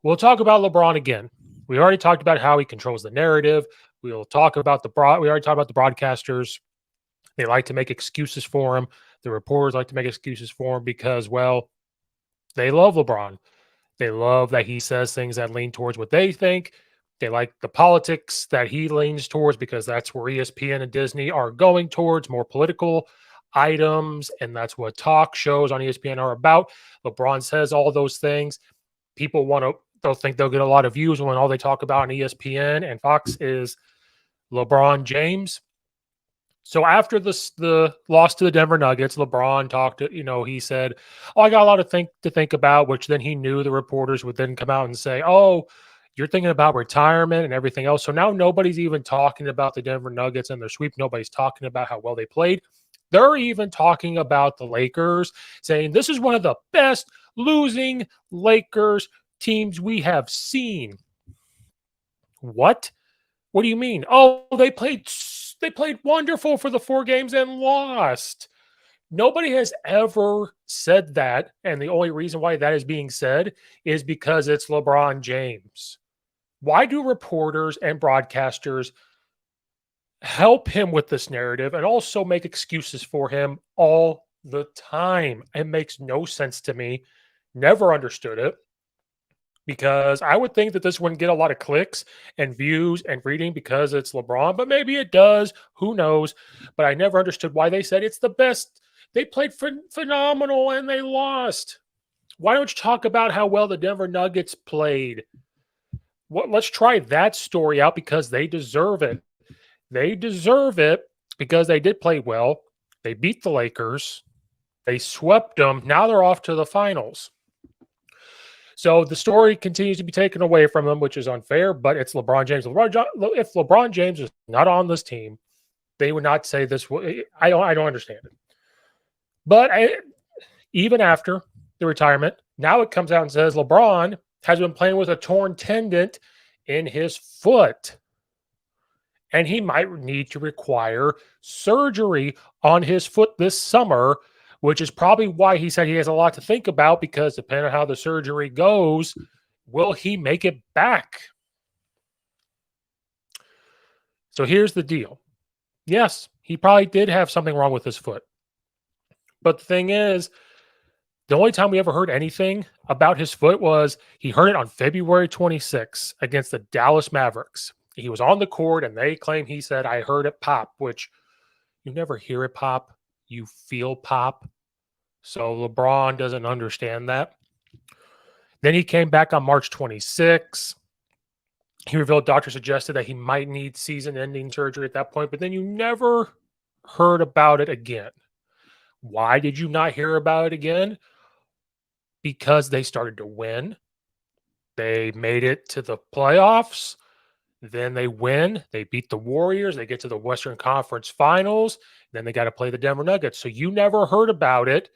We'll talk about LeBron again. We already talked about how he controls the narrative. We'll talk about we already talked about the broadcasters. They like to make excuses for him. The reporters like to make excuses for him because, well, they love LeBron. They love that he says things that lean towards what they think. They like the politics that he leans towards because that's where ESPN and Disney are going towards, more political items. And that's what talk shows on ESPN are about. LeBron says all those things. People want to, they'll think they'll get a lot of views when all they talk about on ESPN and Fox is LeBron James. So after the loss to the Denver Nuggets, LeBron talked to, he said, "Oh, I got a lot to think about," which then he knew the reporters would then come out and say, "Oh, you're thinking about retirement and everything else." So now nobody's even talking about the Denver Nuggets and their sweep. Nobody's talking about how well they played. They're even talking about the Lakers, saying this is one of the best losing Lakers teams we have seen. What? What do you mean? Oh, they played wonderful for the 4 games and lost. Nobody has ever said that, and the only reason why that is being said is because it's LeBron James. Why do reporters and broadcasters help him with this narrative and also make excuses for him all the time? It makes no sense to me. Never understood it because I would think that this wouldn't get a lot of clicks and views and reading because it's LeBron, but maybe it does. Who knows? But I never understood why they said it's the best. They played phenomenal and they lost. Why don't you talk about how well the Denver Nuggets played? Let's try that story out because they deserve it. They deserve it because they did play well. They beat the Lakers. They swept them. Now they're off to the finals. So the story continues to be taken away from them, which is unfair, but it's LeBron James. If LeBron James is not on this team, they would not say this. I don't understand it. But even after the retirement, now it comes out and says LeBron has been playing with a torn tendon in his foot. And he might need to require surgery on his foot this summer, which is probably why he said he has a lot to think about because depending on how the surgery goes, will he make it back? So here's the deal. Yes, he probably did have something wrong with his foot. But the thing is, the only time we ever heard anything about his foot was he heard it on February 26th against the Dallas Mavericks. He was on the court and they claim he said, "I heard it pop," which you never hear it pop. You feel pop. So LeBron doesn't understand that. Then he came back on March 26th. He revealed doctors suggested that he might need season ending surgery at that point, but then you never heard about it again. Why did you not hear about it again? Because they started to win. They made it to the playoffs. Then they win. They beat the Warriors. They get to the Western Conference Finals. Then they got to play the Denver Nuggets. So you never heard about it.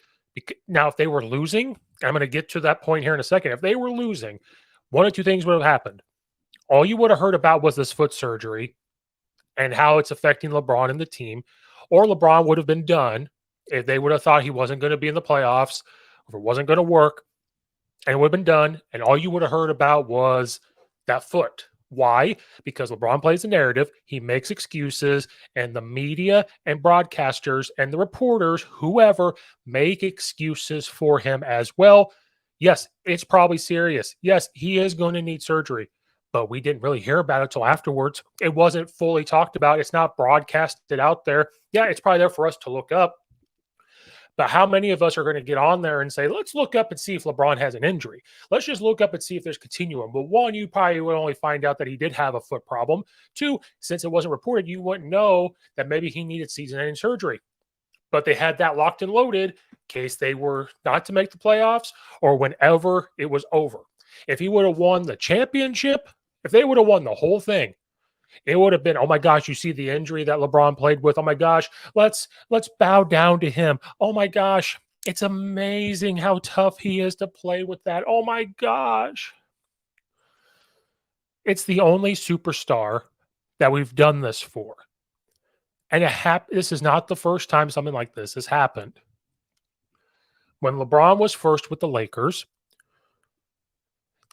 Now, if they were losing, I'm going to get to that point here in a second. If they were losing, one of two things would have happened. All you would have heard about was this foot surgery and how it's affecting LeBron and the team, or LeBron would have been done if they would have thought he wasn't going to be in the playoffs, if it wasn't going to work, and it would have been done. And all you would have heard about was that foot. Why? Because LeBron plays the narrative, he makes excuses, and the media and broadcasters and the reporters, whoever, make excuses for him as well. Yes, it's probably serious. Yes, he is going to need surgery, but we didn't really hear about it until afterwards. It wasn't fully talked about. It's not broadcasted out there. Yeah, it's probably there for us to look up. But how many of us are going to get on there and say, let's look up and see if LeBron has an injury? Let's just look up and see if there's continuum. But one, you probably would only find out that he did have a foot problem. Two, since it wasn't reported, you wouldn't know that maybe he needed season-ending surgery. But they had that locked and loaded in case they were not to make the playoffs or whenever it was over. If he would have won the championship, if they would have won the whole thing, it would have been, oh my gosh, you see the injury that LeBron played with. Oh my gosh, let's bow down to him. Oh my gosh, it's amazing how tough he is to play with that. Oh my gosh. It's the only superstar that we've done this for. And this is not the first time something like this has happened. When LeBron was first with the Lakers,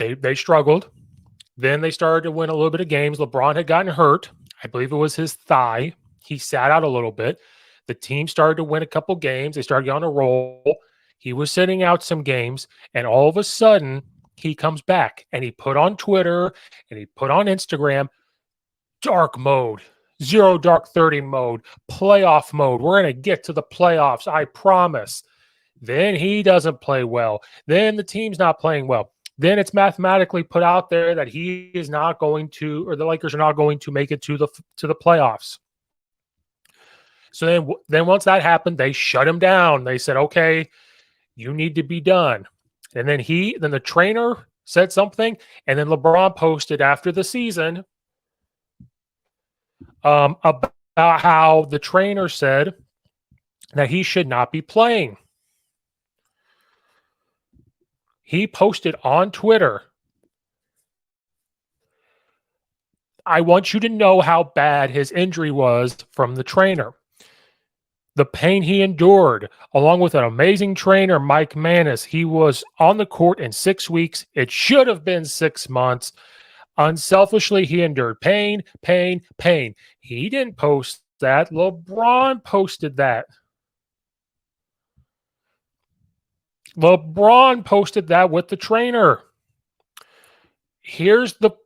They struggled. Then they started to win a little bit of games. LeBron had gotten hurt. I believe it was his thigh. He sat out a little bit. The team started to win a couple games. They started getting on a roll. He was sitting out some games, and all of a sudden, he comes back and he put on Twitter and he put on Instagram dark mode, zero dark 30 mode, playoff mode. We're going to get to the playoffs, I promise. Then he doesn't play well. Then the team's not playing well. Then it's mathematically put out there that he is not going to, or the Lakers are not going to make it to the playoffs. So then once that happened, they shut him down. They said, "Okay, you need to be done." And then the trainer said something, and then LeBron posted after the season about how the trainer said that he should not be playing. He posted on Twitter, "I want you to know how bad his injury was from the trainer. The pain he endured, along with an amazing trainer, Mike Manis. He was on the court in 6 weeks. It should have been 6 months. Unselfishly, he endured pain, pain, pain." He didn't post that. LeBron posted that. LeBron posted that with the trainer. Here's what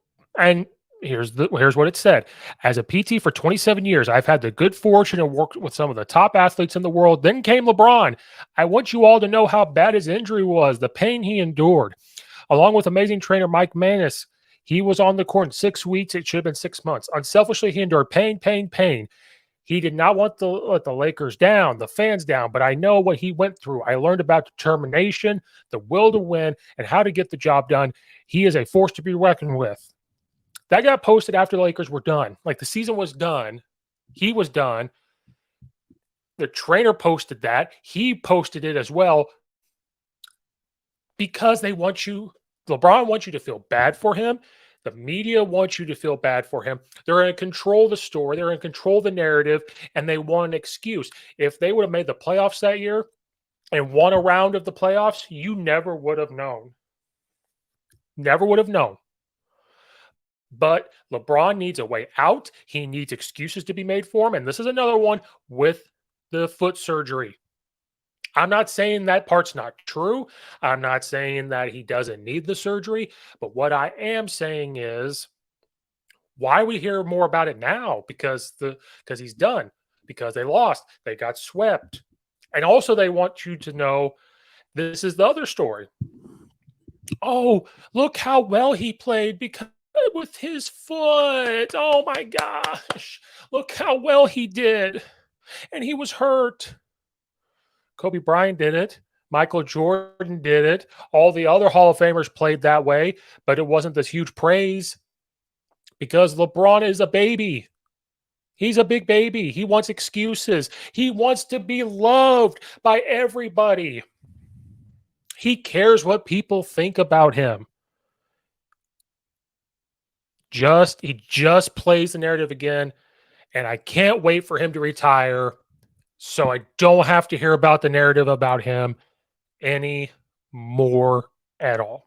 it said. "As a PT for 27 years, I've had the good fortune to work with some of the top athletes in the world. Then came LeBron. I want you all to know how bad his injury was, the pain he endured. Along with amazing trainer Mike Manis, he was on the court in 6 weeks. It should have been 6 months. Unselfishly, he endured pain, pain, pain. He did not want to let the Lakers down, the fans down, but I know what he went through. I learned about determination, the will to win, and how to get the job done. He is a force to be reckoned with." That got posted after the Lakers were done. Like the season was done. He was done. The trainer posted that. He posted it as well because LeBron wants you to feel bad for him. The media wants you to feel bad for him. They're going to control the story. They're going to control the narrative, and they want an excuse. If they would have made the playoffs that year and won a round of the playoffs, you never would have known. Never would have known. But LeBron needs a way out. He needs excuses to be made for him. And this is another one with the foot surgery. I'm not saying that part's not true. I'm not saying that he doesn't need the surgery. But what I am saying is, why we hear more about it now? Because he's done. Because they lost. They got swept. And also they want you to know this is the other story. "Oh, look how well he played because with his foot. Oh my gosh. Look how well he did. And he was hurt." Kobe Bryant did it. Michael Jordan did it. All the other Hall of Famers played that way, but it wasn't this huge praise because LeBron is a baby. He's a big baby. He wants excuses. He wants to be loved by everybody. He cares what people think about him. He just plays the narrative again, and I can't wait for him to retire so I don't have to hear about the narrative about him anymore at all.